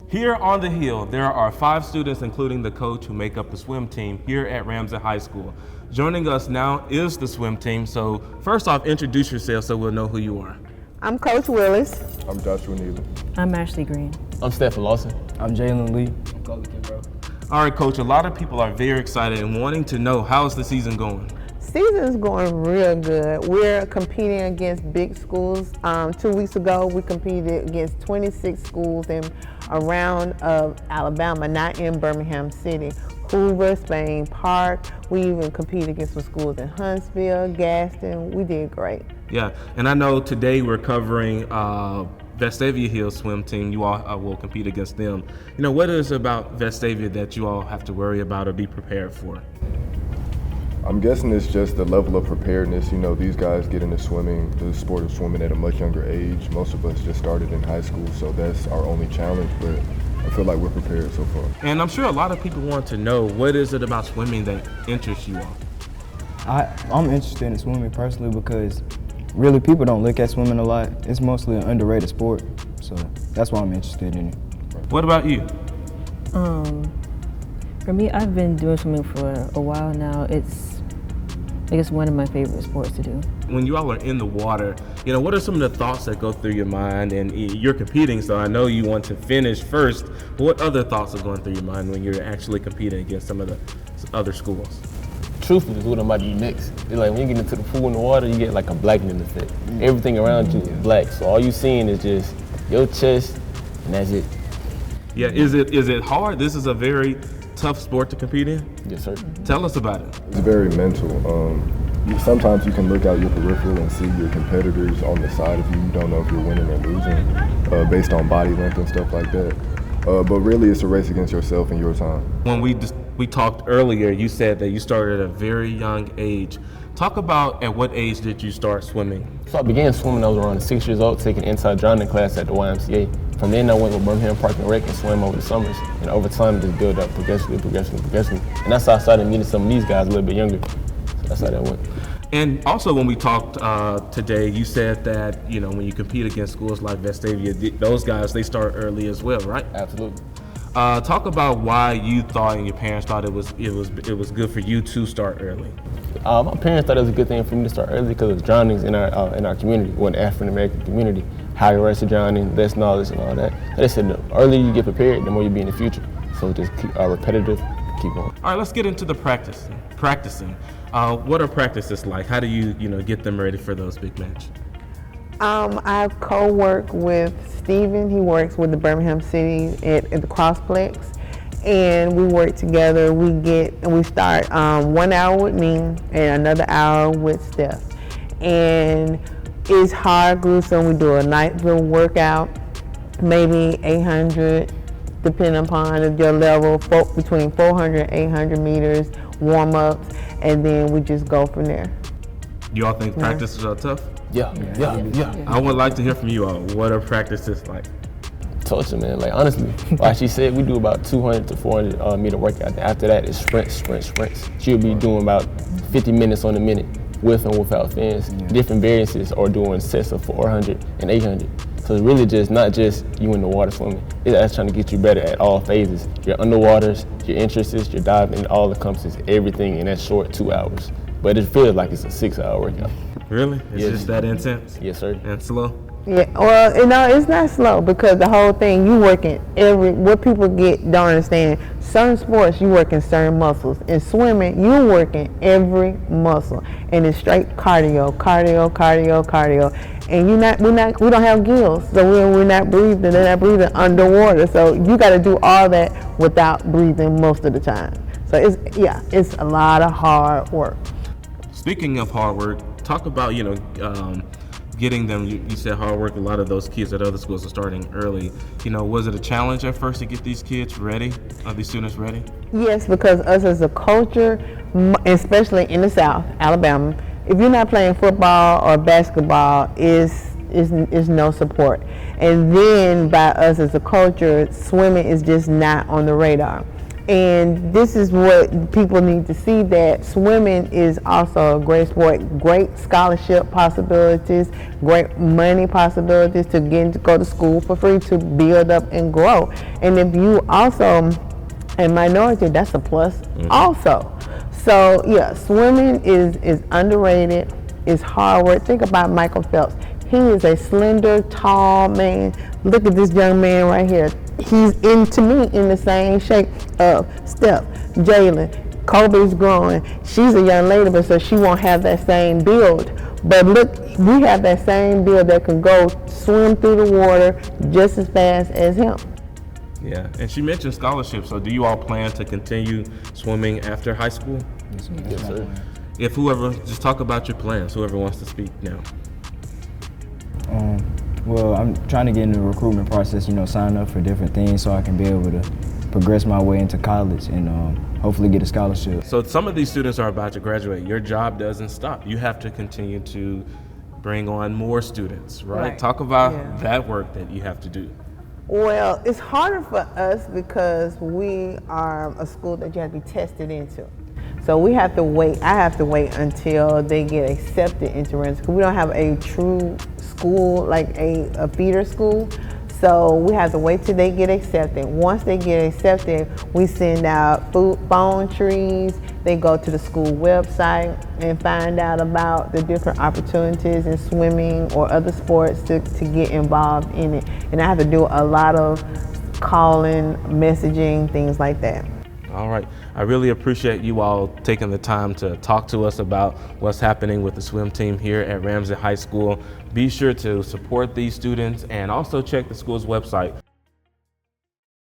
Here on the hill, there are 5 students, including the coach, who make up the swim team here at Ramsay High School. Joining us now is the swim team. So first off, introduce yourself so we'll know who you are. I'm Coach Willis. I'm Joshua Neely. I'm Ashley Green. I'm Stephen Lawson. I'm Jalen Lee. I'm Colin Kimbrough. All right, Coach, a lot of people are very excited and wanting to know, how's the season going? Season's going real good. We're competing against big schools. 2 weeks ago, we competed against 26 schools in around Alabama, not in Birmingham City. Hoover, Spain Park. We even competed against some schools in Huntsville, Gaston. We did great. Yeah, and I know today we're covering Vestavia Hill swim team. You all will compete against them. You know, what is it about Vestavia that you all have to worry about or be prepared for? I'm guessing it's just the level of preparedness. You know, these guys get into swimming, the sport of swimming at a much younger age. Most of us just started in high school, so that's our only challenge, but I feel like we're prepared so far. And I'm sure a lot of people want to know, what is it about swimming that interests you all? I'm interested in swimming personally because really people don't look at swimming a lot. It's mostly an underrated sport, so that's why I'm interested in it. What about you? For me, I've been doing swimming for a while now. It's, I guess, one of my favorite sports to do. When you all are in the water, you know, what are some of the thoughts that go through your mind? And you're competing, so I know you want to finish first, but what other thoughts are going through your mind when you're actually competing against some of the other schools? Truthfully, is what I'm about to do next. It's like when you get into the pool in the water, you get like a blackening effect. Everything around you is black, so all you seeing is just your chest, and that's it. Yeah, is it hard? This is a very tough sport to compete in? Yes, sir. Tell us about it. It's very mental. Sometimes you can look out your peripheral and see your competitors on the side of you. You don't know if you're winning or losing based on body length and stuff like that. But really, it's a race against yourself and your time. When we talked earlier, you said that you started at a very young age. Talk about at what age did you start swimming? So I began swimming, I was around 6 years old, taking inside drowning class at the YMCA. From then I went with Birmingham Park and Rec and swam over the summers. And over time, it just built up progressively. And that's how I started meeting some of these guys a little bit younger. So that's how that went. And also when we talked today, you said that, you know, when you compete against schools like Vestavia, those guys, they start early as well, right? Absolutely. Talk about why you thought and your parents thought it was good for you to start early. My parents thought it was a good thing for me to start early because of drownings in our community, or in the African American community. Higher rates of drowning, less knowledge and all that. So they said the earlier you get prepared, the more you'll be in the future. So just keep repetitive, keep going. All right, let's get into the practicing. What are practices like? How do you get them ready for those big matches? I co-work with Steven. He works with the Birmingham City at the Crossplex, and we work together. We start 1 hour with me and another hour with Steph. And it's hard, gruesome. We do a night drill workout, maybe 800, depending upon your level, between 400 and 800 meters, warm-ups, and then we just go from there. You all think practices are tough? Yeah. I would like to hear from you all. What are practices like? Torture, man. Like, honestly, like she said, we do about 200 to 400 meter workout. After that, it's sprints. She'll be doing about 50 minutes on the minute, with and without fins. Different variances, or doing sets of 400 and 800. So it's really just not just you in the water swimming. It's actually trying to get you better at all phases. Your underwaters, your entrances, your diving, all encompasses everything in that short 2 hours. But it feels like it's a 6-hour workout. Really? It's just that intense? Yes, sir. And slow? Yeah, well, it's not slow because the whole thing, you working what people don't understand, certain sports, you working certain muscles. In swimming, you working every muscle. And it's straight cardio. And we don't have gills, so we're not breathing, they're not breathing underwater. So you gotta do all that without breathing most of the time. So it's a lot of hard work. Speaking of hard work, talk about, getting them. You said hard work. A lot of those kids at other schools are starting early. Was it a challenge at first to get these kids ready, these students ready? Yes, because us as a culture, especially in the South, Alabama, if you're not playing football or basketball, is no support. And then by us as a culture, swimming is just not on the radar. And this is what people need to see, that swimming is also a great sport, great scholarship possibilities, great money possibilities to go to school for free to build up and grow. And if you also a minority, that's a plus also. So yeah, swimming is underrated, it's hard work. Think about Michael Phelps. He is a slender, tall man. Look at this young man right here. He's to me in the same shape of Steph, Jalen. Kobe's growing. She's a young lady, but so she won't have that same build. But look, we have that same build that can go swim through the water just as fast as him. Yeah, and she mentioned scholarships. So do you all plan to continue swimming after high school? Yes, sir. If whoever, just talk about your plans, whoever wants to speak now. Well, I'm trying to get in the recruitment process, sign up for different things so I can be able to progress my way into college and hopefully get a scholarship. So some of these students are about to graduate. Your job doesn't stop. You have to continue to bring on more students, right? Talk about that work that you have to do. Well, it's harder for us because we are a school that you have to be tested into. So we have to wait. I have to wait until they get accepted into Ramsay. We don't have a true school, like a feeder school. So we have to wait till they get accepted. Once they get accepted, we send out phone trees. They go to the school website and find out about the different opportunities in swimming or other sports to get involved in it. And I have to do a lot of calling, messaging, things like that. All right. I really appreciate you all taking the time to talk to us about what's happening with the swim team here at Ramsay High School. Be sure to support these students and also check the school's website.